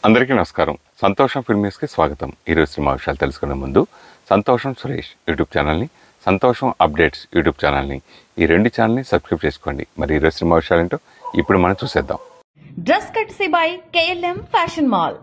అందరికీ నమస్కారం. సంతోషం ఫిల్మ్స్కి స్వాగతం. ఈరోజు సినిమా విషయాలు తెలుసుకునే ముందు సంతోషం సురేష్ యూట్యూబ్ ఛానల్ని, సంతోషం అప్డేట్స్ యూట్యూబ్ ఛానల్ని, ఈ రెండు ఛానల్ని సబ్స్క్రైబ్ చేసుకోండి. మరి ఈరోజు సినిమా విషయాలు ఏంటో ఇప్పుడు మనం చూసేద్దాం. Dress కట్సీ by KLM fashion mall.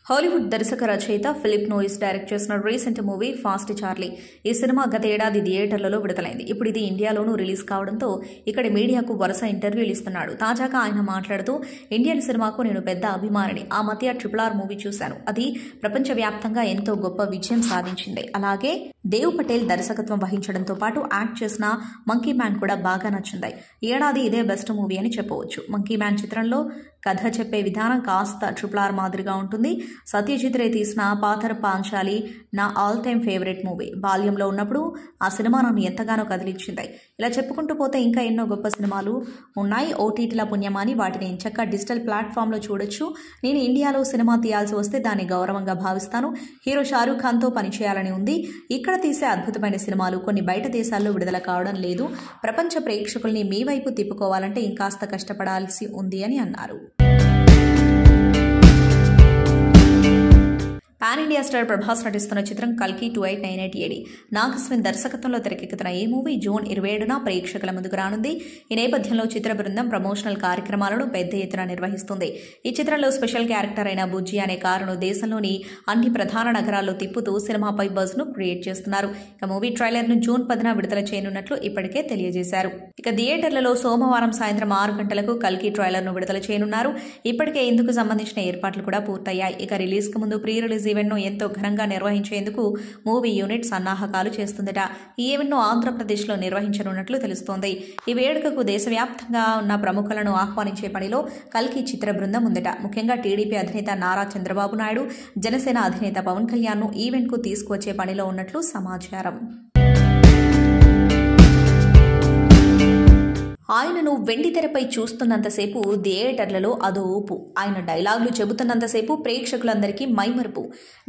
Hollywood దర్శక రచయిత ఫిలిప్ నోయిస్ డైరెక్ట్ చేసిన రీసెంట్ మూవీ ఫాస్ట్ చార్లీ. ఈ సినిమా గత ఏడాది థియేటర్లలో విడుదలైంది. ఇప్పుడు ఇది ఇండియాలోనూ రిలీజ్ కావడంతో ఇక్కడి మీడియాకు వరుస ఇంటర్వ్యూలు ఇస్తున్నాడు. తాజాగా ఆయన మాట్లాడుతూ, ఇండియన్ సినిమాకు నేను పెద్ద అభిమానిని. ఆ మధ్య RRR మూవీ చూశాను. అది ప్రపంచవ్యాప్తంగా ఎంతో గొప్ప విజయం సాధించింది. అలాగే దేవ్ పటేల్ దర్శకత్వం వహించడంతో పాటు యాక్ట్ చేసిన మంకీ మ్యాన్ కూడా బాగా నచ్చింది. ఏడాది ఇదే బెస్ట్ మూవీ అని చెప్పవచ్చు. మంకీ మ్యాన్ చిత్రంలో కథ చెప్పే విధానం కాస్త RRR మాదిరిగా ఉంటుంది. సత్యజిత్ రే తీసిన పాథర్ పాంచాలి నా ఆల్ టైమ్ ఫేవరెట్ మూవీ. బాల్యంలో ఉన్నప్పుడు ఆ సినిమా నన్ను ఎంతగానో కదిలించింది. ఇలా చెప్పుకుంటూ పోతే ఇంకా ఎన్నో గొప్ప సినిమాలు ఉన్నాయి. OTTల పుణ్యమాని వాటిని ఎంచక్క డిజిటల్ ప్లాట్ఫామ్లో చూడొచ్చు. నేను ఇండియాలో సినిమా తీయాల్సి వస్తే దాన్ని గౌరవంగా భావిస్తాను. హీరో షారూఖ్ ఖాన్తో పనిచేయాలని ఉంది. ఇక్కడ తీసే అద్భుతమైన సినిమాలు కొన్ని బయట దేశాల్లో విడుదల కావడం లేదు. ప్రపంచ ప్రేక్షకుల్ని మీ వైపు తిప్పుకోవాలంటే ఇంకాస్త కష్టపడాల్సి ఉంది అని అన్నారు. పాన్ ఇండియా స్టార్ ప్రభాస్ నటిస్తున్న చిత్రం కల్కి 2898 నాగస్విన్ దర్శకత్వంలో తెరకెక్కుతున్న ఈ మూవీ జూన్ 27న ప్రేక్షకుల ముందుకు రానుంది. ఈ నేపథ్యంలో చిత్ర బృందం ప్రమోషనల్ కార్యక్రమాలను పెద్ద ఎత్తున నిర్వహిస్తుంది. ఈ చిత్రంలో స్పెషల్ క్యారెక్టర్ అయిన బుజ్జి అనే కారును దేశంలోని అన్ని ప్రధాన నగరాల్లో తిప్పుతూ సినిమాపై బజ్ ను క్రియేట్ చేస్తున్నారు. ఇక మూవీ ట్రైలర్ ను జూన్ 10న విడుదల చేయనున్నట్లు ఇప్పటికే తెలియజేశారు. ఇక థియేటర్లలో సోమవారం సాయంత్రం 6 గంటలకు కల్కి ట్రైలర్ ను విడుదల చేయనున్నారు. ఇప్పటికే ఇందుకు సంబంధించిన ఏర్పాట్లు కూడా పూర్తయ్యాయి. ఇక రిలీజ్ కు ముందు ప్రీ రిలీజ్ ఈవెంట్ ను ఎంతో ఘనంగా నిర్వహించేందుకు మూవీ యూనిట్ సన్నాహకాలు చేస్తుందట. ఈ ఈవెంట్ ను ఆంధ్రప్రదేశ్ లో నిర్వహించనున్నట్లు తెలుస్తోంది. ఈ వేడుకకు దేశవ్యాప్తంగా ఉన్న ప్రముఖులను ఆహ్వానించే పనిలో కల్కి చిత్ర బృందం ఉందట. ముఖ్యంగా టీడీపీ అధినేత నారా చంద్రబాబు నాయుడు, జనసేన అధినేత పవన్ కళ్యాణ్ ను ఈవెంట్ కు తీసుకువచ్చే పనిలో ఉన్నట్లు సమాచారం. ఆయనను వెండితెరపై చూస్తున్నంతసేపు థియేటర్లలో అదో ఊపు. ఆయన డైలాగులు చెబుతున్నంతసేపు ప్రేక్షకులందరికీ మైమరుపు.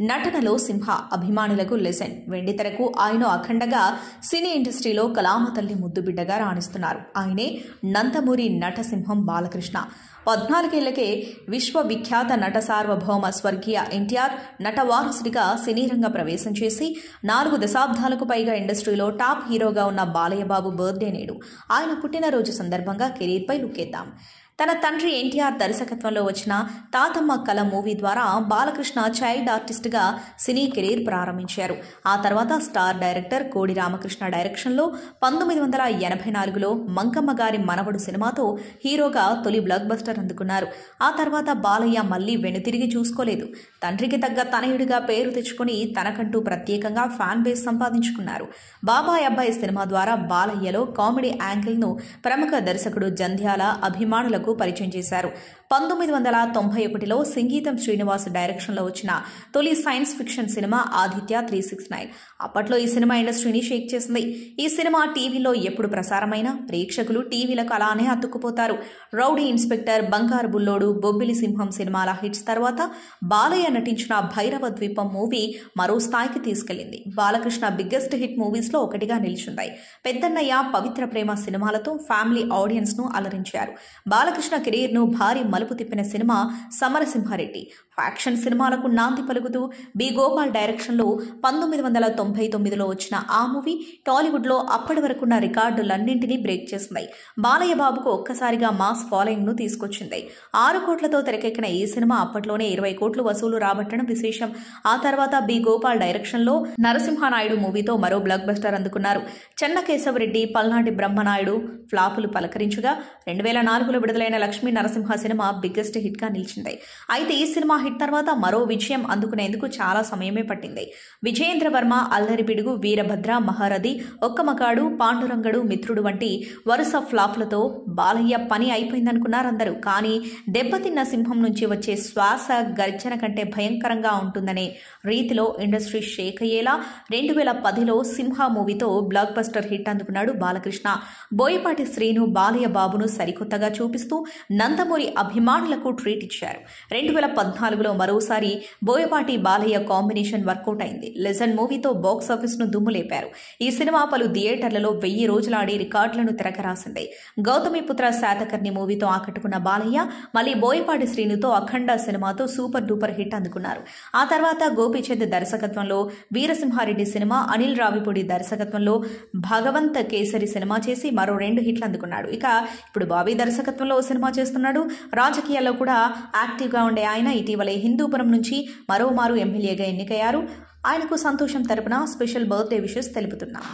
నటనలో సింహ, అభిమానులకు లెసన్. వెండితెరకు ఆయన అఖండగా సినీ ఇండస్ట్రీలో కళామ తల్లి ముద్దుబిడ్డగా రాణిస్తున్నారు. ఆయనే నందమూరి నటసింహం బాలకృష్ణ. 14 ఏళ్లకే విశ్వవిఖ్యాత నట సార్వభౌమ స్వర్గీయ ఎన్టీఆర్ నట వారసుడిగా సినీ రంగ ప్రవేశం చేసి 4 దశాబ్దాలకు పైగా ఇండస్ట్రీలో టాప్ హీరోగా ఉన్న బాలయ్య బాబు బర్త్డే నేడు. ఆయన పుట్టినరోజు సందర్భంగా కెరీర్పై లుక్కేద్దాం. తన తండ్రి ఎన్టీఆర్ దర్శకత్వంలో వచ్చిన తాతమ్మ కళ మూవీ ద్వారా బాలకృష్ణ చైల్డ్ ఆర్టిస్ట్గా సినీ కెరీర్ ప్రారంభించారు. ఆ తర్వాత స్టార్ డైరెక్టర్ కోడి రామకృష్ణ డైరెక్షన్లో 1984లో మంకమ్మ గారి మనవడు సినిమాతో హీరోగా తొలి బ్లాక్ బస్టర్ అందుకున్నారు. ఆ తర్వాత బాలయ్య మళ్లీ వెనుతిరిగి చూసుకోలేదు. తండ్రికి తగ్గ తనయుడిగా పేరు తెచ్చుకుని తనకంటూ ప్రత్యేకంగా ఫ్యాన్ బేస్ సంపాదించుకున్నారు. బాబాయ్ అబ్బాయి సినిమా ద్వారా బాలయ్యలో కామెడీ యాంగిల్ను ప్రముఖ దర్శకుడు జంధ్యాల అభిమానులకు పరిచయం చేశారు. 1991లో సంగీతం శ్రీనివాస్ డైరెక్షన్లో వచ్చిన తొలి సైన్స్ ఫిక్షన్ సినిమా ఆదిత్య 369. అప్పట్లో ఈ సినిమా ఇండస్ట్రీని షేక్ చేసింది. ఈ సినిమా టీవీలో ఎప్పుడు ప్రసారమైనా ప్రేక్షకులు టీవీలకు అలానే అతుక్కుపోతారు. రౌడీ ఇన్స్పెక్టర్, బంగారు బుల్లోడు, బొబ్బిలి సింహం సినిమాల హిట్స్ తర్వాత బాలయ్య నటించిన భైరవ ద్వీపం మూవీ మరో స్థాయికి తీసుకెళ్లింది. బాలకృష్ణ బిగ్గెస్ట్ హిట్ మూవీస్ లో ఒకటిగా నిలిచింది. పెద్దన్నయ్య, పవిత్ర ప్రేమ సినిమాలతో ఫ్యామిలీ ఆడియన్స్ ను అలరించారు. బాలకృష్ణ కెరీర్ ను భారీ మలుపు తిప్పిన సినిమా సమరసింహారెడ్డి. ఫ్యాక్షన్ సినిమాలకు నాంది పలుకుతూ బి గోపాల్ డైరెక్షన్లో 1999లో వచ్చిన ఆ మూవీ టాలీవుడ్లో అప్పటి వరకున్న రికార్డులన్నింటినీ బ్రేక్ చేసింది. బాలయ్య బాబుకు ఒక్కసారిగా మాస్ ఫాలోయింగ్ ను తీసుకొచ్చింది. 6 కోట్లతో తెరకెక్కిన ఈ సినిమా అప్పట్లోనే 20 కోట్లు వసూలు రాబట్టడం విశేషం. ఆ తర్వాత బి గోపాల్ డైరెక్షన్లో నరసింహానాయుడు మూవీతో మరో బ్లాక్ బస్టర్ అందుకున్నారు. చెన్నకేశవరెడ్డి, పల్నాటి బ్రహ్మనాయుడు ఫ్లాపులు పలకరించగా 2004లో విడుదలైన Lakshmi Narasimha cinema biggest hit గా నిలిచింది. అయితే ఈ సినిమా హిట్ తర్వాత మరో విజయం అందుకునేందుకు చాలా సమయమే పట్టింది. విజయేంద్ర వర్మ, అల్లరి పిడుగు, వీరభద్ర, మహారథి, ఒక్కమకాడు, పాండురంగడు, మిత్రుడు వంటి వరుస ఫ్లాప్లతో బాలయ్య పని అయిపోయిందనుకున్నారందరూ. కానీ దెబ్బతిన్న సింహం నుంచి వచ్చే శ్వాస గర్జన కంటే భయంకరంగా ఉంటుందనే రీతిలో ఇండస్ట్రీ షేక్ అయ్యేలా 2010లో సింహ మూవీతో బ్లాక్ బస్టర్ హిట్ అందుకున్నాడు బాలకృష్ణ. బోయపాటి శ్రీను బాలయ్య బాబును సరికొత్తగా చూపిస్తూ నందమూరి అభిమానులకు ట్రీట్ ఇచ్చారు. 2014 2024లో మరోసారి బోయపాటి బాలయ్య కాంబినేషన్ వర్కౌట్ అయింది. లెజెండ్ మూవీతో బాక్సాఫీస్ను దుమ్ము లేపారు. ఈ సినిమా పలు థియేటర్లలో 1000 రోజులు ఆడి రికార్డులను తిరగరాసింది. గౌతమిపుత్ర శాతకర్ణి మూవీతో ఆకట్టుకున్న బాలయ్య మళ్ళీ బోయపాటి శ్రీనుతో అఖండ సినిమాతో సూపర్ డూపర్ హిట్ అందుకున్నారు. ఆ తర్వాత గోపీచంద్ దర్శకత్వంలో వీరసింహారెడ్డి సినిమా, అనిల్ రావిపూడి దర్శకత్వంలో భగవంత కేసరి సినిమా చేసి మరో 2 హిట్లు అందుకున్నాడు. ఇక ఇప్పుడు బాబీ దర్శకత్వంలో ఓ సినిమా చేస్తున్నాడు. రాజకీయాల్లో కూడా యాక్టివ్గా ఉండే ఆయన ఇటీవలే హిందూపురం నుంచి మరోమారు ఎమ్మెల్యేగా ఎన్నికయ్యారు. ఆయనకు సంతోషం తరపున స్పెషల్ బర్త్డే విషెస్ తెలుపుతున్నాం.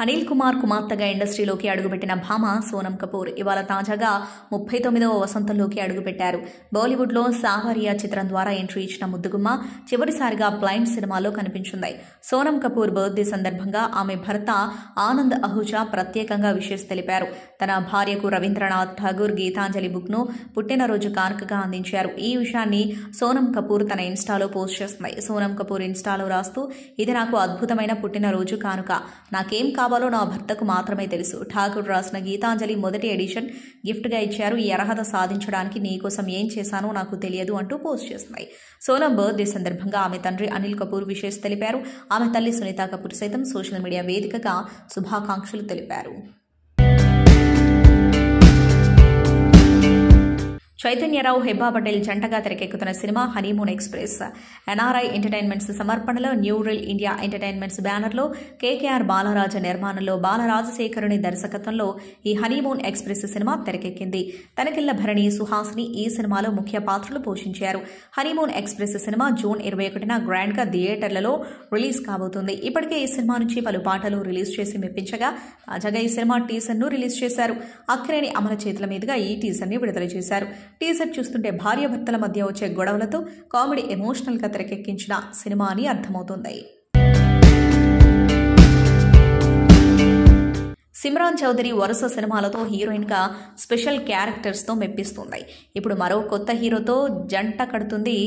అనిల్ కుమార్ కుమార్తెగా ఇండస్ట్రీలోకి అడుగుపెట్టిన భామ సోనం కపూర్ ఇవాళ తాజాగా 39వ వసంతంలోకి అడుగుపెట్టారు. బాలీవుడ్లో సావారియా చిత్రం ద్వారా ఎంట్రీ ఇచ్చిన ముద్దుగుమ్మ చివరిసారిగా బ్లైండ్ సినిమాలో కనిపించింది. సోనం కపూర్ బర్త్డే సందర్భంగా ఆమె భర్త ఆనంద్ అహూజా ప్రత్యేకంగా విషెస్ తెలిపారు. తన భార్యకు రవీంద్రనాథ్ ఠాగూర్ గీతాంజలి బుక్ను పుట్టినరోజు కానుకగా అందించారు. ఈ విషయాన్ని సోనం కపూర్ తన ఇన్స్టాలో పోస్ట్ చేస్తుంది. సోనం కపూర్ ఇన్స్టాలో రాస్తూ, ఇది నాకు అద్భుతమైన పుట్టినరోజు కానుక. నాకేం కావాలో నా భర్తకు మాత్రమే తెలుసు. ఠాకూర్ రాసిన గీతాంజలి మొదటి ఎడిషన్ గిఫ్ట్గా ఇచ్చారు. ఈ అర్హత సాధించడానికి నీకోసం ఏం చేశానో నాకు తెలియదు అంటూ పోస్ట్ చేస్తున్నాయి. సోనం బర్త్డే సందర్భంగా ఆమె తండ్రి అనిల్ కపూర్ విషెస్ తెలిపారు. ఆమె తల్లి సునీత కపూర్ సైతం సోషల్ మీడియా వేదికగా శుభాకాంక్షలు తెలిపారు. చైతన్యరావు, హెబ్బా పటేల్ జంటగా తెరకెక్కుతున్న సినిమా హనీమూన్ ఎక్స్ప్రెస్. ఎన్ఆర్ఐ ఎంటర్టైన్మెంట్స్ సమర్పణలో న్యూ రిల్ ఇండియా ఎంటర్టైన్మెంట్స్ బ్యానర్లో కేకేఆర్ బాలరాజ నిర్మాణంలో బాలరాజశేఖరుని దర్శకత్వంలో ఈ హనీమూన్ ఎక్స్ప్రెస్ సినిమా తెరకెక్కింది. తనకిళ్ల భరణి, సుహాసిని ఈ సినిమాలో ముఖ్య పాత్రలు పోషించారు. హనీమూన్ ఎక్స్ప్రెస్ సినిమా జూన్ 21న గ్రాండ్గా థియేటర్లలో రిలీజ్ కాబోతుంది. ఇప్పటికే ఈ సినిమా నుంచి పలు పాటలు రిలీజ్ చేసి మెప్పించగా తాజాగా ఈ సినిమా టీజర్ను రిలీజ్ చేశారు. అక్కినేని అమల చేతుల మీదుగా ఈ టీజర్ని విడుదల చేశారు. టీజర్ చూస్తుంటే భార్యాభర్తల మధ్య వచ్చే గొడవలతో కామెడీ ఎమోషనల్ గా తెరకెక్కించిన సినిమా అని అర్థమవుతుంది. సిమ్రాన్ చౌదరి వరుస సినిమాలతో హీరోయిన్ గా స్పెషల్ క్యారెక్టర్స్ తో మెప్పిస్తుంది. ఇప్పుడు మరో కొత్త హీరోతో జంట కడుతుంది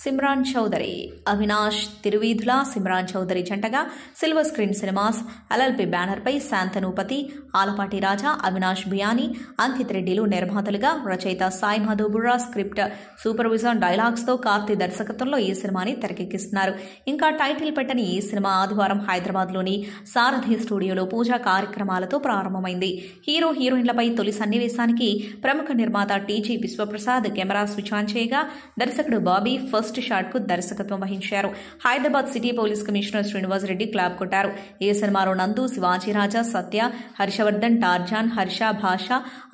సిమ్రాన్ చౌదరి. అవినాష్ తిరువీధుల, సిమ్రాన్ చౌదరి జంటగా సిల్వర్ స్క్రీన్ సినిమాస్ ఎల్ఎల్పి బ్యానర్పై శాంతనూపతి, ఆలపాటి రాజా, అవినాష్ బియాని, అంకిత్ రెడ్డిలు నిర్మాతలుగా, రచయిత సాయి మాధవ్ బుర్రా స్క్రిప్ట్, సూపర్విజన్, డైలాగ్స్తో కార్తీ దర్శకత్వంలో ఈ సినిమాని తెరకెక్కిస్తున్నారు. ఇంకా టైటిల్ పెట్టని ఈ సినిమా ఆదివారం హైదరాబాద్లోని సారథి స్టూడియోలో పూజా కార్యక్రమాలతో ప్రారంభమైంది. హీరో హీరోయిన్లపై తొలి సన్నివేశానికి ప్రముఖ నిర్మాత TG Vishwaprasad camera switch on చేయగా దర్శకుడు బాబీ ఫస్ట్ షాట్ కు దర్శకత్వం వహించారు. Hyderabad city police commissioner Srinivas Reddy clap కొట్టారు. ఈ సినిమాలో నందు, శివాజీరాజా, సత్య, హర్షవర్ధన్, టార్జాన్, హర్ష, భాష,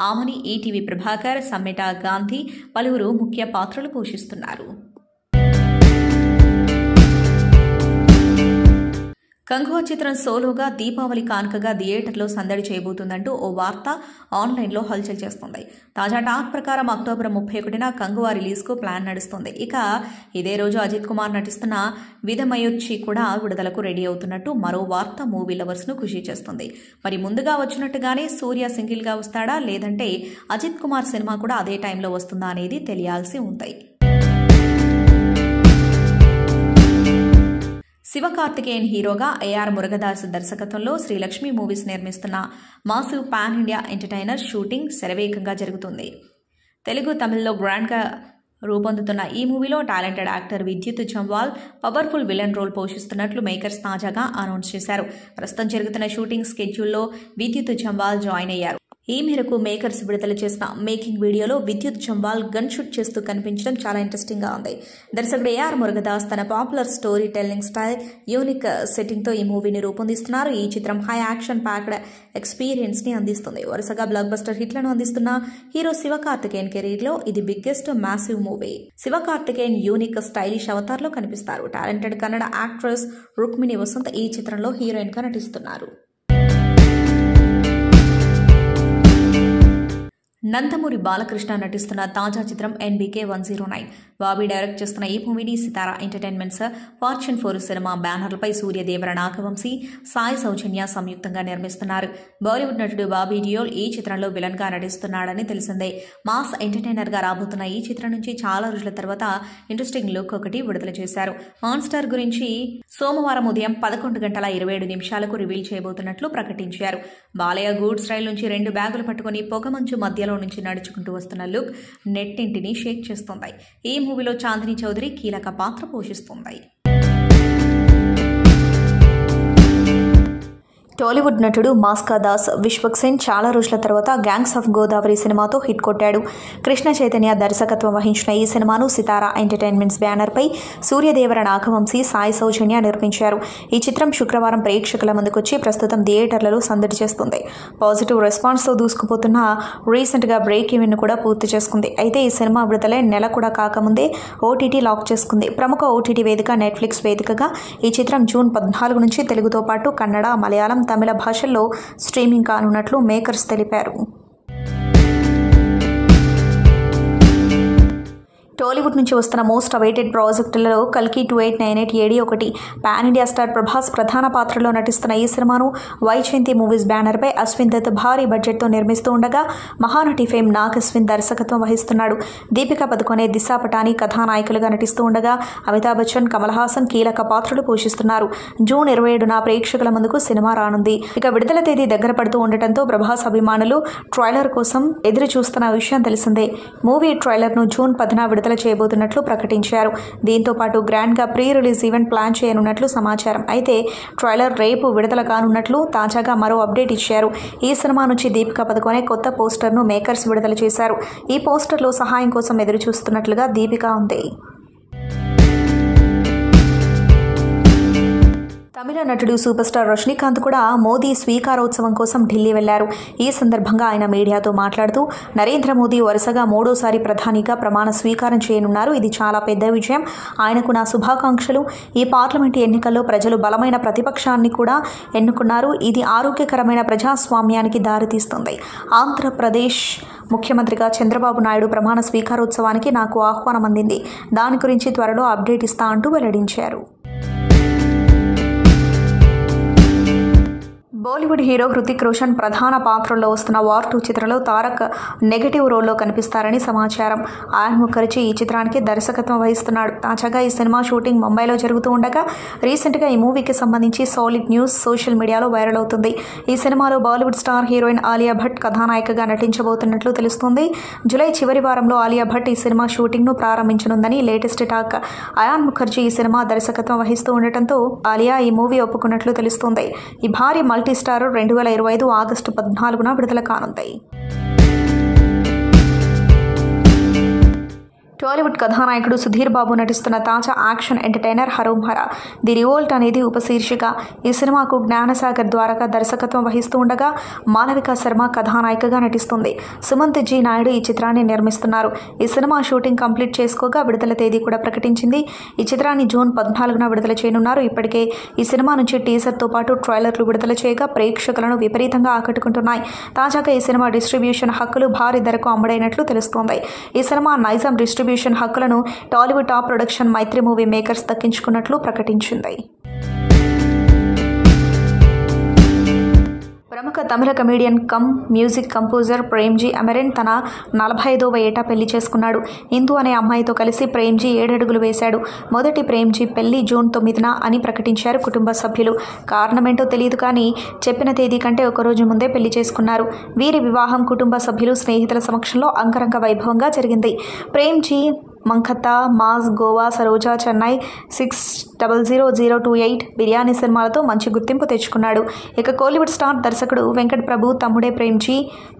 ఆమని, ఈటీవీ ప్రభాకర్, సమ్మెట గాంధీ పలువురు ముఖ్య పాత్రలు పోషిస్తున్నారు. కంగువా చిత్రం సోలోగా దీపావళి కానుకగా థియేటర్లో సందడి చేయబోతుందంటూ ఓ వార్త ఆన్లైన్లో హల్చల్ చేస్తుంది. తాజా టాక్ ప్రకారం అక్టోబర్ 31న కంగువా రిలీజ్కు ప్లాన్ నడుస్తుంది. ఇక ఇదే రోజు అజిత్ కుమార్ నటిస్తున్న విధమయోచ్చి కూడా విడుదలకు రెడీ అవుతున్నట్టు మరో వార్త మూవీ లవర్స్ను ఖుషి చేస్తుంది. మరి ముందుగా వచ్చినట్టుగానే సూర్య సింగిల్గా వస్తాడా, లేదంటే అజిత్ కుమార్ సినిమా కూడా అదే టైంలో వస్తుందా అనేది తెలియాల్సి ఉంది. శివకార్తికేయన్ హీరోగా ఏఆర్ మురుగదాస్ దర్శకత్వంలో శ్రీలక్ష్మి మూవీస్ నిర్మిస్తున్న massive pan India entertainer shooting శరవేగంగా జరుగుతుంది. తెలుగు, తమిళ్లో గ్రాండ్గా రూపొందుతున్న ఈ మూవీలో టాలెంటెడ్ యాక్టర్ విద్యుత్ జంవాల్ పవర్ఫుల్ విలన్ రోల్ పోషిస్తున్నట్లు మేకర్స్ తాజాగా అనౌన్స్ చేశారు. ప్రస్తుతం జరుగుతున్న షూటింగ్ స్కెడ్యూల్లో విద్యుత్ జంవాల్ జాయిన్ అయ్యారు. ఈ మేరకు మేకర్స్ విడుదల చేసిన మేకింగ్ వీడియోలో విద్యుత్ జంవాల్ గన్ షూట్ చేస్తూ కనిపించడం చాలా ఇంట్రెస్టింగ్ గా ఉంది. దర్శకుడు ఏఆర్ మురుగదాస్ తన popular story telling style, unique setting తో ఈ మూవీని రూపొందిస్తున్నారు. ఈ చిత్రం హై యాక్షన్ ప్యాక్డ్ ఎక్స్పీరియన్స్ ని అందిస్తుంది. వరుసగా బ్లాక్ బస్టర్ హిట్లను అందిస్తున్న హీరో శివకార్తికేయన్ కెరీర్ లో ఇది biggest massive movie. Sivakarthikeyan unique stylish Avatar లో కనిపిస్తారు. టాలెంటెడ్ కన్నడ యాక్ట్రెస్ రుక్మిణి వసంత్ ఈ చిత్రంలో హీరోయిన్ గా నటిస్తున్నారు. నందమూరి బాలకృష్ణ నటిస్తున్న తాజా చిత్రం NBK 109 బాబీ డైరెక్ట్ చేస్తున్న ఈ మూవీని సితారా ఎంటర్టైన్మెంట్స్, ఫార్చ్యూన్ 4 సినిమా బ్యానర్లపై సూర్యదేవర నాగవంశీ, సాయి సౌజన్య సంయుక్తంగా నిర్మిస్తున్నారు. బాలీవుడ్ నటుడు బాబీ డియోల్ ఈ చిత్రంలో విలన్ గా నటిస్తున్నాడని తెలిసిందే. మాస్ ఎంటర్టైనర్ గా రాబోతున్న ఈ చిత్రం నుంచి చాలా రోజుల తర్వాత ఇంట్రెస్టింగ్ లుక్ ఒకటి విడుదల చేశారు. మాన్స్టర్ గురించి సోమవారం ఉదయం 11:27 రివీల్ చేయబోతున్నట్లు ప్రకటించారు. బాలయ్య గూడ్స్ రైల్ నుంచి 2 బ్యాగులు పట్టుకుని పొగమంచు మధ్యలో నుంచి నడుచుకుంటూ వస్తున్న లుక్ నెట్టింటిని షేక్ చేస్తోంది. ఈ మూవీలో చాందిని చౌదరి కీలక పాత్ర పోషిస్తోంది. టాలీవుడ్ నటుడు మాస్కా దాస్ విశ్వక్సేన్ చాలా రోజుల తర్వాత గ్యాంగ్స్ ఆఫ్ గోదావరి సినిమాతో హిట్ కొట్టాడు. కృష్ణ చైతన్య దర్శకత్వం వహించిన ఈ సినిమాను సితారా ఎంటర్టైన్మెంట్స్ బ్యానర్పై సూర్యదేవర నాగవంశీ, సాయి సౌజన్య నిర్మించారు. ఈ చిత్రం శుక్రవారం ప్రేక్షకుల ముందుకొచ్చి ప్రస్తుతం థియేటర్లలో సందడి చేస్తుంది. పాజిటివ్ రెస్పాన్స్తో దూసుకుపోతున్న రీసెంట్గా బ్రేక్ ఈవెన్ కూడా పూర్తి చేసుకుంది. అయితే ఈ సినిమా విడుదలై నెల కూడా కాకముందే ఓటీటీ లాక్ చేసుకుంది. ప్రముఖ ఓటీటీ వేదిక నెట్ఫ్లిక్స్ వేదికగా ఈ చిత్రం జూన్ 14 నుంచి తెలుగుతో పాటు కన్నడ, మలయాళం, తమిళ భాషల్లో స్ట్రీమింగ్ కానున్నట్లు మేకర్స్ తెలిపారు. టాలీవుడ్ నుంచి వస్తున్న మోస్ట్ అవైటెడ్ ప్రాజెక్టులలో కల్కి 2898 ఏడి ఒకటి. పాన్ ఇండియా స్టార్ ప్రభాస్ ప్రధాన పాత్రలో నటిస్తున్న ఈ సినిమాను వైజయంతి మూవీస్ బ్యానర్పై అశ్విన్ దత్ భారీ బడ్జెట్తో నిర్మిస్తూ ఉండగా మహానటి ఫేమ్ నాగ్ అశ్విన్ దర్శకత్వం వహిస్తున్నాడు. దీపికా పదుకొనే, దిశా పటాని కథానాయకులుగా నటిస్తూ ఉండగా అమితాబ్ బచ్చన్, కమల్ హాసన్ కీలక పాత్రలు పోషిస్తున్నారు. జూన్ 27న ప్రేక్షకుల ముందుకు సినిమా రానుంది. ఇక విడుదల తేదీ దగ్గర పడుతూ ఉండటంతో ప్రభాస్ అభిమానులు ట్రైలర్ కోసం ఎదురు చూస్తున్న విషయం తెలిసిందే. మూవీ ట్రైలర్ను జూన్ 10న విడుదల చేయబోతున్నట్లు ప్రకటించారు. దీంతో పాటు గ్రాండ్ గా ప్రీ రిలీజ్ ఈవెంట్ ప్లాన్ చేయనున్నట్లు సమాచారం. అయితే ట్రైలర్ రేపు విడుదల కానున్నట్లు తాజాగా మరో అప్డేట్ ఇచ్చారు. ఈ సినిమా నుంచి దీపికా పదుకొనే కొత్త పోస్టర్ను మేకర్స్ విడుదల చేశారు. ఈ పోస్టర్లో సహాయం కోసం ఎదురు చూస్తున్నట్లుగా దీపికా ఉంది. తమిళ నటుడు సూపర్ స్టార్ రజనీకాంత్ కూడా మోదీ స్వీకారోత్సవం కోసం ఢిల్లీ వెళ్లారు. ఈ సందర్భంగా ఆయన మీడియాతో మాట్లాడుతూ నరేంద్ర మోదీ వరుసగా 3వ ప్రధానిగా ప్రమాణ స్వీకారం చేయనున్నారు. ఇది చాలా పెద్ద విజయం. ఆయనకు నా శుభాకాంక్షలు. ఈ పార్లమెంటు ఎన్నికల్లో ప్రజలు బలమైన ప్రతిపక్షాన్ని కూడా ఎన్నుకున్నారు. ఇది ఆరోగ్యకరమైన ప్రజాస్వామ్యానికి దారితీస్తుంది. ఆంధ్రప్రదేశ్ ముఖ్యమంత్రిగా చంద్రబాబు నాయుడు ప్రమాణ స్వీకారోత్సవానికి నాకు ఆహ్వానం అందింది. దాని గురించి త్వరలో అప్డేట్ ఇస్తా అంటూ వెల్లడించారు. బాలీవుడ్ హీరో హృతిక్ రోషన్ ప్రధాన పాత్రలో వస్తున్న వార్ 2 చిత్రంలో తారక్ నెగటివ్ రోల్లో కనిపిస్తారని సమాచారం. ఆయాన్ ముఖర్జీ ఈ చిత్రానికి దర్శకత్వం వహిస్తున్నాడు. తాజాగా ఈ సినిమా షూటింగ్ ముంబైలో జరుగుతూ ఉండగా రీసెంట్గా ఈ మూవీకి సంబంధించి solid news social media viral అవుతుంది. ఈ సినిమాలో Bollywood star heroine Alia Bhatt కథానాయికగా నటించబోతున్నట్లు తెలుస్తుంది. జూలై చివరి వారంలో ఆలియా భట్ ఈ సినిమా షూటింగ్ను ప్రారంభించనుందని లేటెస్ట్ టాక్. ఆయాన్ ముఖర్జీ ఈ సినిమా దర్శకత్వం వహిస్తూ ఉండటంతో ఆలియా ఈ మూవీ ఒప్పుకున్నట్లు తెలుస్తుంది. ఈ భారీ మల్టీ స్టార్ 2025 ఆగస్టు 14న విడుదల కానుంది. టాలీవుడ్ కథానాయకుడు సుధీర్ బాబు నటిస్తున్న తాజా action entertainer హరోం Hara the revolt అనేది ఉపశీర్షిక. ఈ సినిమాకు జ్ఞానసాగర్ ద్వారకా దర్శకత్వం వహిస్తూ ఉండగా మాలవిక శర్మ కథానాయికగా నటిస్తుంది. సుమంత్ జీ నాయుడు ఈ చిత్రాన్ని నిర్మిస్తున్నారు. ఈ సినిమా షూటింగ్ కంప్లీట్ చేసుకోగా విడుదల తేదీ కూడా ప్రకటించింది. ఈ చిత్రాన్ని జూన్ 14న విడుదల చేయనున్నారు. ఇప్పటికే ఈ సినిమా నుంచి టీజర్తో పాటు ట్రైలర్లు విడుదల చేయగా ప్రేక్షకులను విపరీతంగా ఆకట్టుకుంటున్నాయి. తాజాగా ఈ సినిమా డిస్ట్రిబ్యూషన్ హక్కులు భారీ ధరకు అమ్ముడైనట్లు తెలుస్తోంది. ఈ సినిమా నైజాం డిస్ట్రిబ్యూషన్ హక్కులను Tollywood top production Mythri movie makers దక్కించుకున్నట్లు ప్రకటించింది. ప్రముఖ Tamil comedian cum music composer Premji Amaran తన 45వ ఏటా పెళ్లి చేసుకున్నాడు. ఇందు అనే అమ్మాయితో కలిసి ప్రేమ్జీ 7 అడుగులు వేశాడు. మొదటి ప్రేమ్జీ పెళ్లి జూన్ 9న అని ప్రకటించారు కుటుంబ సభ్యులు. కారణమేంటో తెలియదు కానీ చెప్పిన తేదీ కంటే ఒకరోజు ముందే పెళ్లి చేసుకున్నారు. వీరి వివాహం కుటుంబ సభ్యులు, స్నేహితుల సమక్షంలో అంగరంగ వైభవంగా జరిగింది. ప్రేమ్జీ మంఖత్తా, మాస్, గోవా, సరోజా, చెన్నై, 600028 బిర్యానీ సినిమాలతో మంచి గుర్తింపు తెచ్చుకున్నాడు. ఇక కోలీవుడ్ స్టార్ దర్శకుడు వెంకట్ ప్రభు తమ్ముడే ప్రేమ్జీ.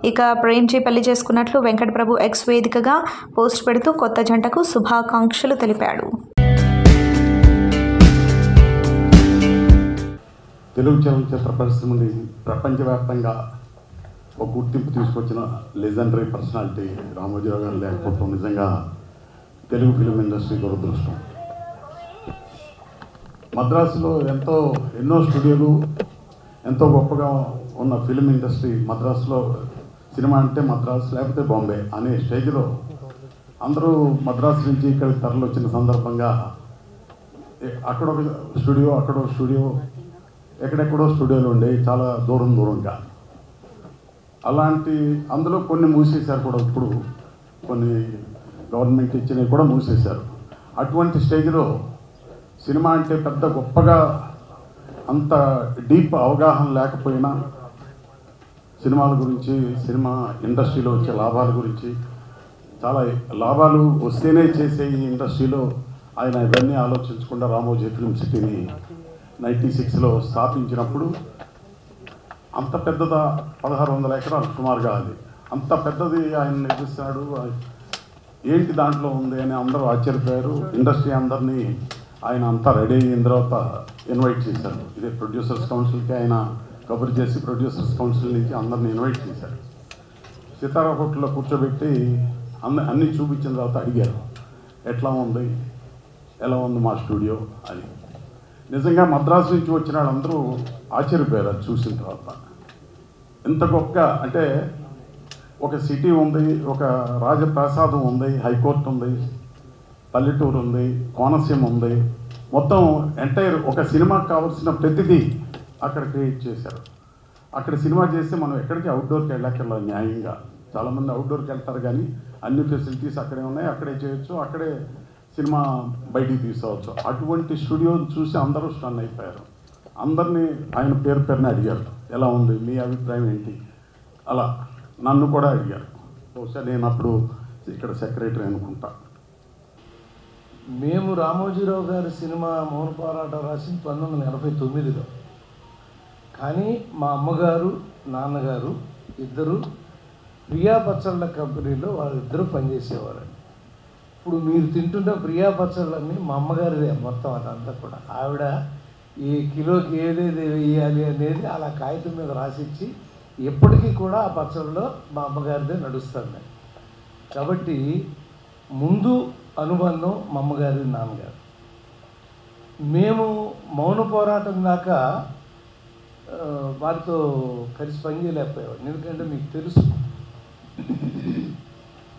ఇక ప్రేమ్జీ పెళ్లి చేసుకున్నట్లు వెంకట్ ప్రభు ఎక్స్ వేదికగా పోస్ట్ పెడుతూ కొత్త జంటకు శుభాకాంక్షలు తెలిపాడు. తెలుగు చలనచిత్ర పరిశ్రమని ప్రపంచవ్యాప్తంగా ఒక గుర్తింపు తీసుకొచ్చిన లెజెండరీ పర్సనాలిటీ రామోజీరావు గారు లేకపోవడం నిజంగా తెలుగు ఫిలిం ఇండస్ట్రీ దురదృష్టం. మద్రాసులో ఎన్నో స్టూడియోలు, ఎంతో గొప్పగా ఉన్న ఫిలిం ఇండస్ట్రీ మద్రాసులో సినిమా అంటే మద్రాసు లేకపోతే బాంబే అనే స్టేజ్లో అందరూ మద్రాసు నుంచి ఇక్కడికి తరలి వచ్చిన సందర్భంగా అక్కడ ఒక స్టూడియో, అక్కడ ఒక స్టూడియో, ఎక్కడెక్కడో స్టూడియోలు ఉండేవి చాలా దూరంగా. అలాంటి అందులో కొన్ని మూసేశారు కూడా, ఇప్పుడు కొన్ని గవర్నమెంట్ ఇచ్చినవి కూడా మూసేశారు. అటువంటి స్టేజ్లో సినిమా అంటే పెద్ద గొప్పగా అంత డీప్ అవగాహన లేకపోయినా సినిమాల గురించి, సినిమా ఇండస్ట్రీలో వచ్చే లాభాల గురించి, చాలా లాభాలు వస్తేనే చేసే ఈ ఇండస్ట్రీలో ఆయన ఇవన్నీ ఆలోచించకుండా రామోజీ ఫిల్మ్ సిటీని 96లో స్థాపించినప్పుడు అంత పెద్దదా 1600 ఎకరాలు సుమారుగా, అది అంత పెద్దది ఆయన నిర్మిస్తున్నాడు, ఏంటి దాంట్లో ఉంది అని అందరూ ఆశ్చర్యపోయారు. ఇండస్ట్రీ అందరినీ ఆయన అంతా రెడీ అయిన తర్వాత ఇన్వైట్ చేశారు. ఇదే ప్రొడ్యూసర్స్ కౌన్సిల్కి ఆయన కబుర్ చేసి ప్రొడ్యూసర్స్ కౌన్సిల్ నుంచి అందరిని ఇన్వైట్ చేశారు. సితారా హోటల్లో కూర్చోబెట్టి అన్నీ చూపించిన తర్వాత అడిగారు, ఎట్లా ఉంది, ఎలా ఉంది మా స్టూడియో అని. నిజంగా మద్రాసు నుంచి వచ్చిన వాళ్ళందరూ ఆశ్చర్యపోయారు అది చూసిన తర్వాత. ఇంత గొప్ప అంటే ఒక సిటీ ఉంది, ఒక రాజప్రాసాదం ఉంది, హైకోర్టు ఉంది, పల్లెటూరు ఉంది, కోనసీమ ఉంది, మొత్తం ఎంటైర్ ఒక సినిమాకి కావాల్సిన ప్రతిదీ అక్కడ క్రియేట్ చేశారు. అక్కడ సినిమా చేస్తే మనం ఎక్కడికి అవుట్డోర్కి వెళ్ళక్కర్లా న్యాయంగా. చాలామంది అవుట్డోర్కి వెళ్తారు కానీ అన్ని ఫెసిలిటీస్ అక్కడే ఉన్నాయి, అక్కడే చేయొచ్చు, అక్కడే సినిమా బయటికి తీసుకోవచ్చు. అటువంటి స్టూడియోని చూసి అందరూ స్టన్ అయిపోయారు. అందరినీ ఆయన పేరుని అడిగారు, ఎలా ఉంది, మీ అభిప్రాయం ఏంటి, అలా నన్ను కూడా అడిగారు. బహుశా నేను అప్పుడు ఇక్కడ సెక్రటరీ అనుకుంటా. మేము రామోజీరావు గారి సినిమా మౌన పోరాటం రాసింది 1989లో. కానీ మా అమ్మగారు నాన్నగారు ఇద్దరు ప్రియా పచ్చళ్ళ కంపెనీలో వాళ్ళిద్దరూ పనిచేసేవారండి. ఇప్పుడు మీరు తింటున్న ప్రియా పచ్చళ్ళన్నీ మా అమ్మగారిదే మొత్తం, అదంతా కూడా. ఆవిడ ఈ కిలోకి ఏదేది వేయాలి అనేది అలా కాగితం మీద రాసిచ్చి ఎప్పటికీ కూడా ఆ పచ్చళ్ళలో మా అమ్మగారిదే నడుస్తుంది. కాబట్టి ముందు అనుబంధం మా అమ్మగారి నాన్నగారు. మేము మౌన పోరాటం దాకా వారితో కలిసి పనిచేయలేకపోయాం. ఎందుకంటే మీకు తెలుసు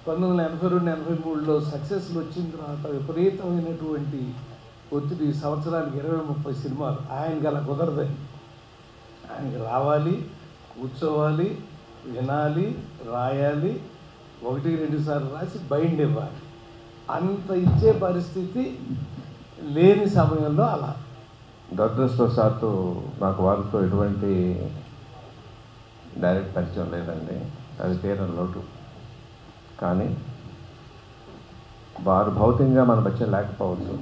1982-83లో సక్సెస్లు వచ్చిన తర్వాత విపరీతమైనటువంటి ఒత్తిడి, సంవత్సరానికి 20-30 సినిమాలు. ఆయనకి అలా కుదరదని. ఆయనకి రావాలి, కూర్చోవాలి, వినాలి, రాయాలి, 1-2 సార్లు రాసి బైండ్ ఇవ్వాలి. అంత ఇచ్చే పరిస్థితి లేని సమయంలో అలా. దురదృష్టవశాత్తు నాకు వారితో ఎటువంటి డైరెక్ట్ పరిచయం లేదండి, అది తీరని లోటు. కానీ వారు భౌతికంగా మన మధ్య లేకపోవచ్చు,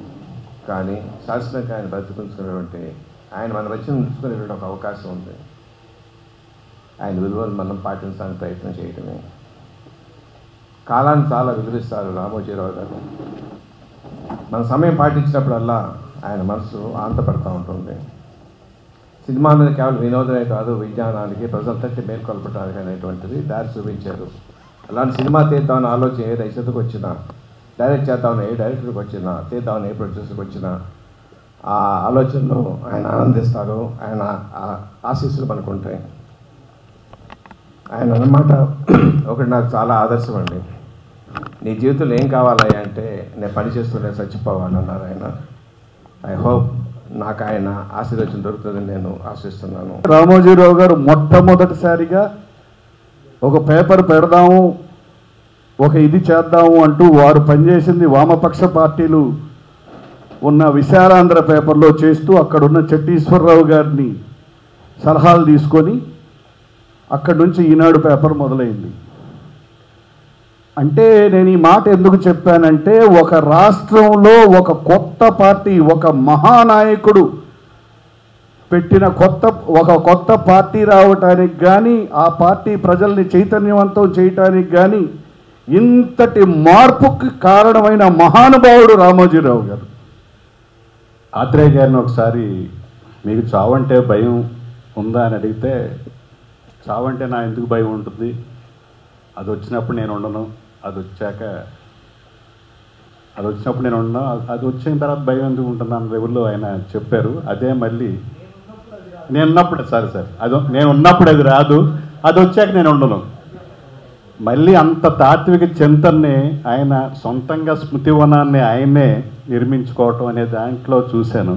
కానీ శాశ్వతంగా ఆయన బ్రతికించుకునేటువంటి, ఆయన మన మధ్య ఉంచుకునేటువంటి ఒక అవకాశం ఉంది. ఆయన విలువలు మనం పాటించడానికి ప్రయత్నం చేయడమే. కాలాన్ని చాలా విలువిస్తారు రామోజీరావు గారు. మన సమయం పాటించినప్పుడల్లా ఆయన మనసు ఆంతపడుతూ ఉంటుంది. సినిమా మీద కేవలం వినోదమే కాదు, విజ్ఞానానికి, ప్రజలంతటి మేల్కొల్పడానికి అనేటువంటిది దారి చూపించారు. అలాంటి సినిమా తీద్దామని ఆలోచన ఏ రచయితకు వచ్చినా, డైరెక్ట్ చేద్దామని ఏ డైరెక్టర్కి వచ్చినా, తీద్దామని ఏ ప్రొడ్యూసర్కి వచ్చినా ఆ ఆలోచనలో ఆయన ఆనందిస్తారు. ఆయన ఆశీస్సులు మనకు ఉంటాయి. ఆయన అన్నమాట ఒకటి నాకు చాలా ఆదర్శం అండి. నీ జీవితంలో ఏం కావాలయ్యా అంటే, నేను పని చేస్తూనే చచ్చిపోవాలి అన్నారు ఆయన. ఐ హోప్ నాకు ఆయన ఆశీర్వచనం దొరుకుతుందని నేను ఆశిస్తున్నాను. రామోజీరావు గారు మొట్టమొదటిసారిగా ఒక పేపర్ పెడదాము, ఒక ఇది చేద్దాము అంటూ వారు పనిచేసింది వామపక్ష పార్టీలు ఉన్న విశాలాంధ్ర పేపర్లో చేస్తూ అక్కడున్న చెట్టీశ్వరరావు గారిని సలహాలు తీసుకొని అక్కడి నుంచి ఈనాడు పేపర్ మొదలైంది. అంటే నేను ఈ మాట ఎందుకు చెప్పానంటే, ఒక రాష్ట్రంలో ఒక కొత్త పార్టీ, ఒక మహానాయకుడు పెట్టిన కొత్త పార్టీ రావటానికి కానీ, ఆ పార్టీ ప్రజల్ని చైతన్యవంతం చేయటానికి కానీ ఇంతటి మార్పుకి కారణమైన మహానుభావుడు రామోజీరావు గారు. ఆత్రేయ గారిని ఒకసారి, మీకు చావంటే భయం ఉందా అని అడిగితే, చావంటే నా ఎందుకు భయం ఉంటుంది, అది వచ్చినప్పుడు నేను ఉండను, అది వచ్చినప్పుడు నేను ఉండను, అది వచ్చిన తర్వాత భయం ఎందుకు ఉంటుంది అన్న లెవెల్లో ఆయన చెప్పారు. అదే మళ్ళీ నేను ఉన్నప్పుడు, సరే అది నేను ఉన్నప్పుడు అది రాదు, అది వచ్చాక నేను ఉండను. మళ్ళీ అంత తాత్విక చింతనని ఆయన సొంతంగా స్మృతివనాన్ని ఆయనే నిర్మించుకోవటం అనే దాంట్లో చూశాను.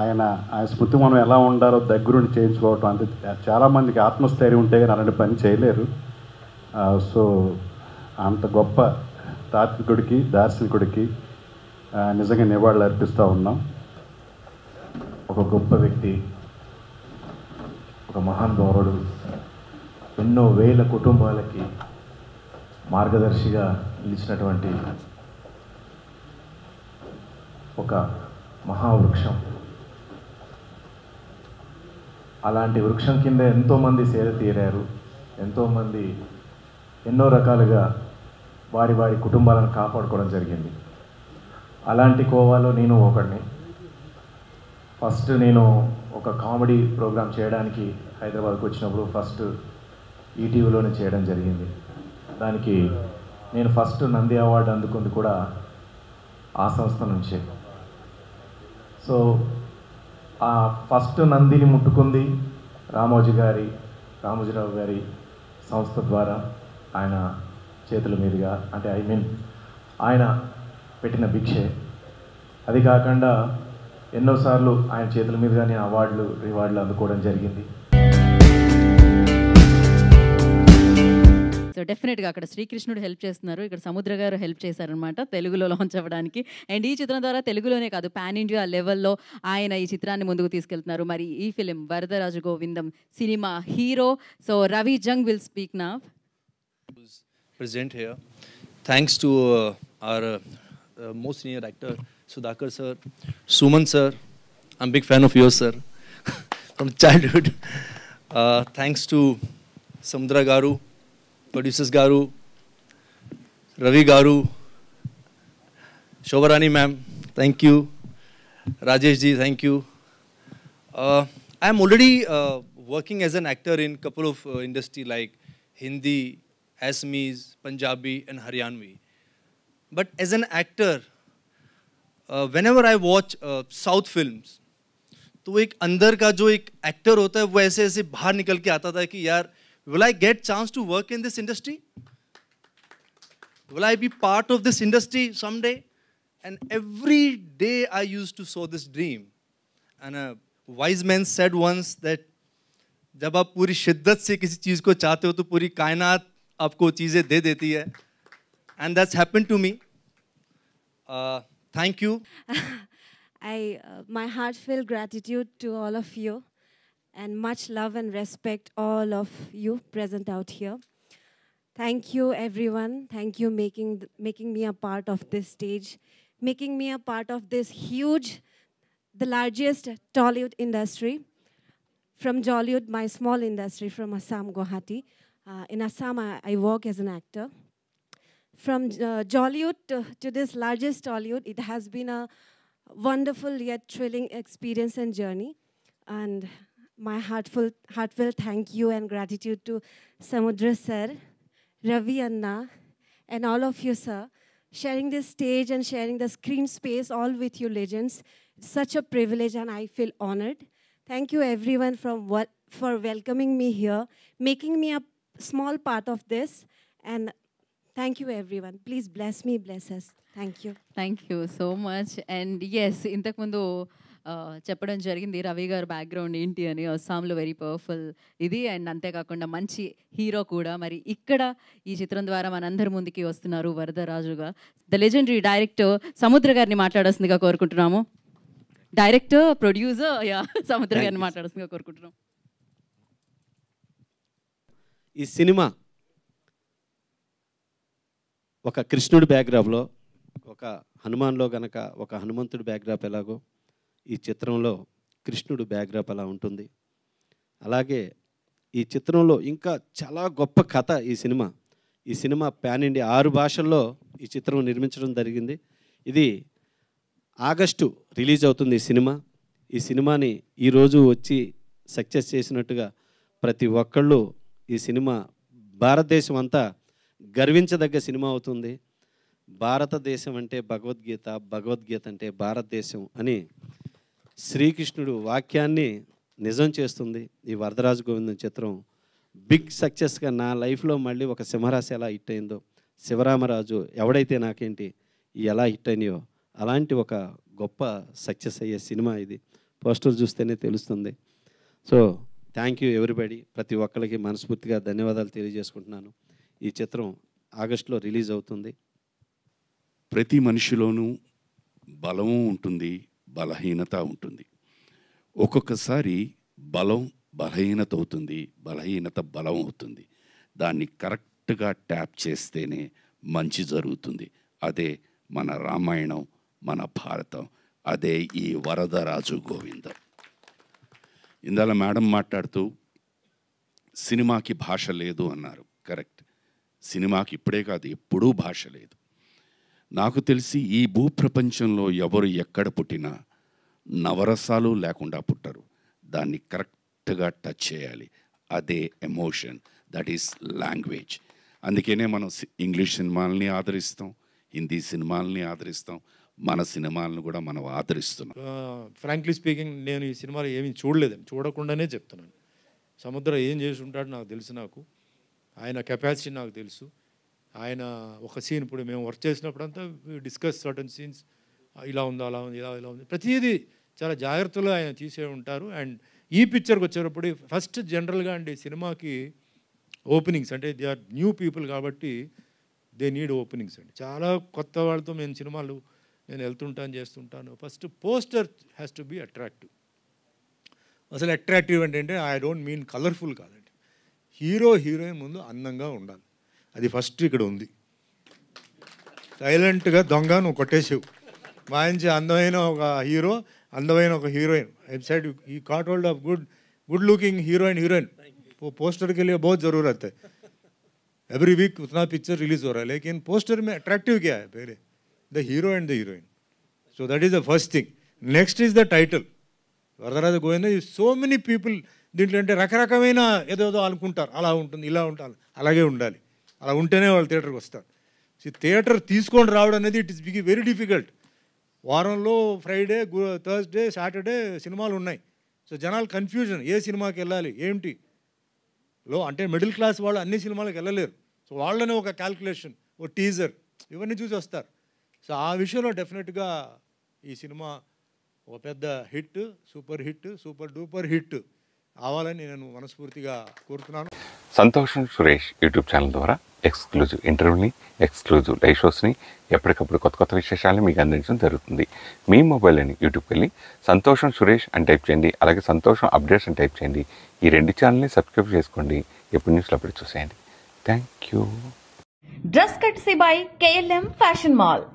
ఆయన స్మృతివనం ఎలా ఉండాలో దగ్గరుండి చేయించుకోవటం అంటే చాలామందికి ఆత్మస్థైర్యం ఉంటే కానీ అలాంటి పని చేయలేరు. సో అంత గొప్ప తాత్వికుడికి దార్శనికుడికి నిజంగా నివాళులు అర్పిస్తూ ఉన్నాం. ఒక గొప్ప వ్యక్తి, ఒక మహానుభావుడు, ఎన్నో వేల కుటుంబాలకి మార్గదర్శిగా నిలిచినటువంటి ఒక మహావృక్షం. అలాంటి వృక్షం కింద ఎంతోమంది సేద తీరారు. ఎంతోమంది ఎన్నో రకాలుగా వారి వారి కుటుంబాలను కాపాడుకోవడం జరిగింది. అలాంటి కోవాలో నేను ఒకడిని. ఫస్ట్ నేను ఒక కామెడీ ప్రోగ్రాం చేయడానికి హైదరాబాద్కి వచ్చినప్పుడు ఫస్ట్ ఈటీవీలోనే చేయడం జరిగింది. దానికి నేను ఫస్ట్ నంది అవార్డు అందుకుంది కూడా ఆ సంస్థ నుంచే. సో ఆ ఫస్ట్ నందిని ముట్టుకుంది రామోజీరావు గారి సంస్థ ద్వారా, ఆయన చేతుల మీదుగా, అంటే ఆయన పెట్టిన భిక్షే. అది కాకుండా ఎన్నోసార్లు ఆయన చేతుల మీదుగా నేను రివార్డులు అందుకోవడం జరిగింది. సో డెఫినెట్గా అక్కడ శ్రీకృష్ణుడు హెల్ప్ చేస్తున్నారు, ఇక్కడ సముద్ర గారు హెల్ప్ చేశారనమాట తెలుగులో లాంచ్ అవ్వడానికి. అండ్ ఈ చిత్రం ద్వారా తెలుగులోనే కాదు పాన్ ఇండియా లెవెల్లో ఆయన ఈ చిత్రాన్ని ముందుకు తీసుకెళ్తున్నారు. మరి ఈ film Varadaraju Govindam cinema hero so Ravi Jung will speak now. Present here. Thanks to our most senior actor Sudhakar sir, Suman sir. I'm a big fan of yours, sir, from childhood. Thanks to Samudra Garu, producers Garu, Ravi Garu, Shobarani ma'am, thank you. Rajesh ji, thank you. I am already working as an actor in couple of industry like Hindi, Assamese, Punjabi and Haryanvi. But as an actor, whenever I watch South films, तो एक अंदर का जो एक actor होता है वो ऐसे ऐसे बाहर निकल के आता था कि यार will I get chance to work in this industry? Will I be part of this industry someday? And every day I used to sow this dream. And a wise man said once that जब आप पूरी शिद्दत से किसी चीज़ को चाहते हो तो पूरी कायनात आपको चीज़ें दे देती है. And that's happened to me. Thank you. My heartfelt gratitude to all of you, and much love and respect all of you present out here. Thank you everyone. Thank you making me a part of this stage, making me a part of this huge, the largest Tollywood industry. From Jollywood, my small industry from Assam, Guwahati. In Assam, I work as an actor. From Jollywood to this largest Tollywood, it has been a wonderful yet thrilling experience and journey. And my heartfelt thank you and gratitude to Samudra sir, Ravi Anna, and all of you, sir, sharing this stage and sharing the screen space all with you legends. It's such a privilege and I feel honored. Thank you everyone for welcoming me here, making me a small part of this, and thank you everyone. Please bless me, bless us. Thank you. Thank you so much. And ఎస్ ఇంతకుముందు చెప్పడం జరిగింది రవి గారు background ఏంటి అని. అస్సాంలో very powerful ఇది, and అంతేకాకుండా మంచి హీరో కూడా. మరి ఇక్కడ ఈ చిత్రం ద్వారా మనందరి ముందుకి వస్తున్నారు వరదరాజుగా ద లెజెండరీ డైరెక్టర్ సముద్ర గారిని మాట్లాడాల్సిందిగా కోరుకుంటున్నాము. డైరెక్టర్ ప్రొడ్యూసర్ సముద్ర గారిని మాట్లాడాల్సిందిగా కోరుకుంటున్నాం. ఈ సినిమా ఒక కృష్ణుడి బ్యాక్డ్రాప్లో, ఒక హనుమాన్లో గనక ఒక హనుమంతుడి బ్యాక్డ్రాప్ ఎలాగో ఈ చిత్రంలో కృష్ణుడు బ్యాక్డ్రాప్ అలా ఉంటుంది. అలాగే ఈ చిత్రంలో ఇంకా చాలా గొప్ప కథ ఈ సినిమా పాన్ ఇండియా 6 భాషల్లో ఈ చిత్రం నిర్మించడం జరిగింది. ఇది ఆగస్టు రిలీజ్ అవుతుంది ఈ సినిమాని ఈరోజు వచ్చి సక్సెస్ చేసినట్టుగా ప్రతి ఒక్కళ్ళు ఈ సినిమా భారతదేశం అంతా గర్వించదగ్గ సినిమా అవుతుంది. భారతదేశం అంటే భగవద్గీత, భగవద్గీత అంటే భారతదేశం అని శ్రీకృష్ణుడు వాక్యాన్ని నిజం చేస్తుంది ఈ వరదరాజు గోవిందం చిత్రం. బిగ్ సక్సెస్గా నా లైఫ్లో మళ్ళీ ఒక సింహరాశి ఎలా హిట్ అయిందో, శివరామరాజు ఎవడైతే నాకేంటి ఎలా హిట్ అయినాయో అలాంటి ఒక గొప్ప సక్సెస్ అయ్యే సినిమా ఇది. పోస్టర్ చూస్తేనే తెలుస్తుంది. So thank you everybody. ప్రతి ఒక్కరికి మనస్ఫూర్తిగా ధన్యవాదాలు తెలియజేసుకుంటున్నాను. ఈ చిత్రం ఆగస్టులో రిలీజ్ అవుతుంది. ప్రతి మనిషిలోనూ బలము ఉంటుంది, బలహీనత ఉంటుంది. ఒక్కొక్కసారి బలం బలహీనత అవుతుంది, బలహీనత బలం అవుతుంది. దాన్ని కరెక్ట్గా ట్యాప్ చేస్తేనే మంచి జరుగుతుంది. అదే మన రామాయణం, మన భారతం, అదే ఈ వరదరాజు గోవిందం. ఇందాల మేడం మాట్లాడుతూ సినిమాకి భాష లేదు అన్నారు. కరెక్ట్. సినిమాకి ఇప్పుడే కాదు, ఎప్పుడూ భాష లేదు. నాకు తెలిసి ఈ భూప్రపంచంలో ఎవరు ఎక్కడ పుట్టినా నవరసాలు లేకుండా పుట్టరు. దాన్ని కరెక్ట్గా టచ్ చేయాలి. అదే ఎమోషన్, దట్ ఈస్ లాంగ్వేజ్. అందుకనే మనం ఇంగ్లీష్ సినిమాలని ఆదరిస్తాం, హిందీ సినిమాలని ఆదరిస్తాం, మన సినిమాలను కూడా మనం ఆదరిస్తున్నాం. ఫ్రాంక్లీ స్పీకింగ్, నేను ఈ సినిమాలో ఏమీ చూడలేదండి, చూడకుండానే చెప్తున్నాను. సముద్రం ఏం చేసి ఉంటాడో నాకు తెలుసు. ఆయన కెపాసిటీ నాకు తెలుసు. ఆయన ఒక సీన్, ఇప్పుడు మేము వర్క్ చేసినప్పుడు అంతా డిస్కస్ సర్టన్ సీన్స్, ఇలా ఉందా, అలా ఉంది, ఇలా ఉంది, ప్రతిదీ చాలా జాగ్రత్తగా ఆయన తీసే ఉంటారు. అండ్ ఈ పిక్చర్కి వచ్చేటప్పుడు ఫస్ట్ జనరల్గా అండి సినిమాకి ఓపెనింగ్స్, అంటే దే ఆర్ న్యూ పీపుల్ కాబట్టి దే నీడ్ ఓపెనింగ్స్ అండి. చాలా కొత్త వాళ్ళతో నేను వెళ్తుంటాను, చేస్తుంటాను. First poster has to be attractive. అసలు అట్రాక్టివ్ అంటే ఐ డోంట్ మీన్ కలర్ఫుల్ కాదండి, హీరోయిన్ ముందు అందంగా ఉండాలి. అది ఫస్ట్ ఇక్కడ ఉంది. సైలెంట్గా దొంగ నువ్వు కొట్టేసావు, మంచి అందమైన ఒక హీరో, అందమైన ఒక హీరోయిన్. సైడ్ ఈ cot hold of good looking heroine poster के लिए बहुत ज़रूरत है. एवरी वीक उतना पिक्चर रिलीज़ हो रहा है, लेकिन पोस्टर में अट्रैक्टिव क्या है? पहले the hero and the heroine. So that is the first thing. Next is the title Varadaraja Govinda. So many people దీంట్లో అంటే రకరకమైన ఏదో అనుకుంటారు, అలా ఉంటుంది, ఇలా ఉంటుంది, అలాగే ఉండాలి, అలా ఉంటేనే వాళ్ళు థియేటర్కి వస్తారు. థియేటర్ తీసుకొని రావడం అనేది ఇట్ ఇస్ వెరీ డిఫికల్ట్. వారంలో ఫ్రైడే, థర్స్డే, సాటర్డే సినిమాలు ఉన్నాయి. సో జనాలు కన్ఫ్యూజన్, ఏ సినిమాకి వెళ్ళాలి ఏంటి అంటే మిడిల్ క్లాస్ వాళ్ళు అన్ని సినిమాలకు వెళ్ళలేరు. సో వాళ్ళనే ఒక క్యాల్కులేషన్, ఓ టీజర్, ఇవన్నీ చూసి వస్తారు. సో ఆ విషయంలో డెఫినెట్గా ఈ సినిమా ఒక పెద్ద hit, super hit, super duper hit అవ్వాలని నేను మనస్ఫూర్తిగా కోరుతున్నాను. సంతోషం సురేష్ యూట్యూబ్ ఛానల్ ద్వారా ఎక్స్క్లూజివ్ ఇంటర్వ్యూని, ఎక్స్క్లూజివ్ లైవ్ షోస్ని, ఎప్పటికప్పుడు కొత్త విశేషాలను మీకు అందించడం జరుగుతుంది. మీ మొబైల్ని యూట్యూబ్కి వెళ్ళి సంతోషం సురేష్ అని టైప్ చేయండి, అలాగే సంతోషం అప్డేట్స్ అని టైప్ చేయండి. ఈ 2 ఛానల్ని సబ్స్క్రైబ్ చేసుకోండి, ఎప్పుడు న్యూస్లో అప్పుడు చూసేయండి. Thank you. Dress కట్సీ by KLM fashion mall.